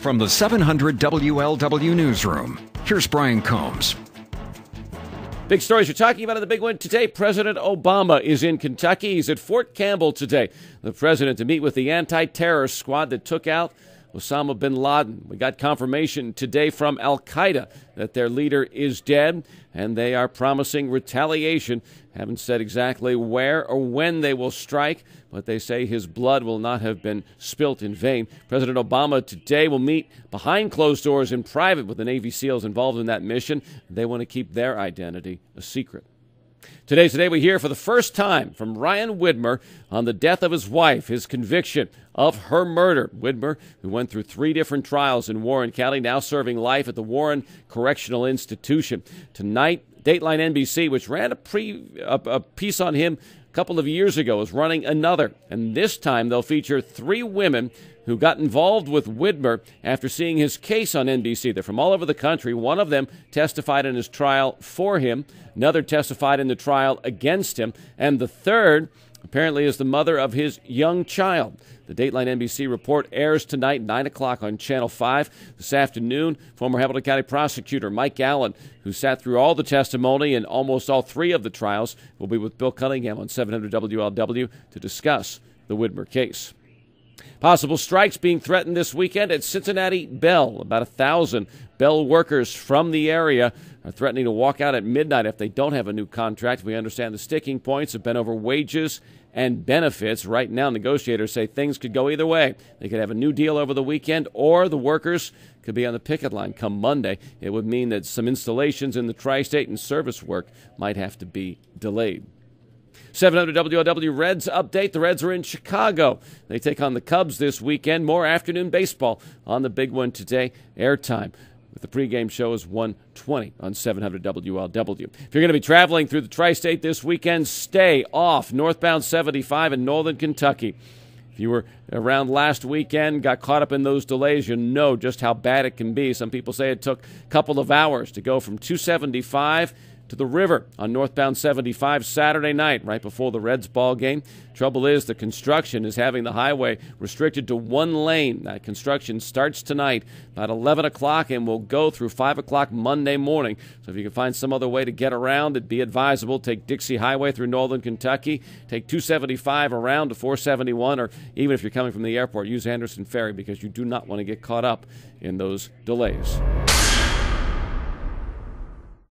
From the 700 WLW Newsroom, here's Brian Combs. Big stories we're talking about in the big one today. President Obama is in Kentucky. He's at Fort Campbell today. The president to meet with the anti-terror squad that took out Osama bin Laden. We got confirmation today from Al-Qaeda that their leader is dead, and they are promising retaliation. Haven't said exactly where or when they will strike, but they say his blood will not have been spilt in vain. President Obama today will meet behind closed doors in private with the Navy SEALs involved in that mission. They want to keep their identity a secret. Today we hear for the first time from Ryan Widmer on the death of his wife, his conviction of her murder. Widmer, who went through 3 different trials in Warren County, now serving life at the Warren Correctional Institution. Tonight, Dateline NBC, which ran a piece on him a couple of years ago, is running another. And this time they'll feature 3 women who got involved with Widmer after seeing his case on NBC. They're from all over the country. One of them testified in his trial for him. Another testified in the trial against him. And the third apparently is the mother of his young child. The Dateline NBC report airs tonight, 9 o'clock on Channel 5. This afternoon, former Hamilton County prosecutor Mike Allen, who sat through all the testimony in almost all 3 of the trials, will be with Bill Cunningham on 700 WLW to discuss the Widmer case. Possible strikes being threatened this weekend at Cincinnati Bell. About 1,000 Bell workers from the area are threatening to walk out at midnight if they don't have a new contract. We understand the sticking points have been over wages and benefits. Right now, negotiators say things could go either way. They could have a new deal over the weekend, or the workers could be on the picket line come Monday. It would mean that some installations in the tri-state and service work might have to be delayed. 700 WLW Reds update. The Reds are in Chicago. They take on the Cubs this weekend. More afternoon baseball on the big one today. Airtime with the pregame show is 1:20 on 700 WLW. If you're going to be traveling through the tri-state this weekend, stay off northbound 75 in northern Kentucky. If you were around last weekend, got caught up in those delays, you know just how bad it can be. Some people say it took a couple of hours to go from 275 to the river on northbound 75 Saturday night, right before the Reds ball game. Trouble is, the construction is having the highway restricted to 1 lane. That construction starts tonight about 11 o'clock and will go through 5 o'clock Monday morning. So if you can find some other way to get around, it'd be advisable. Take Dixie Highway through northern Kentucky. Take 275 around to 471, or even if you're coming from the airport, use Anderson Ferry, because you do not want to get caught up in those delays.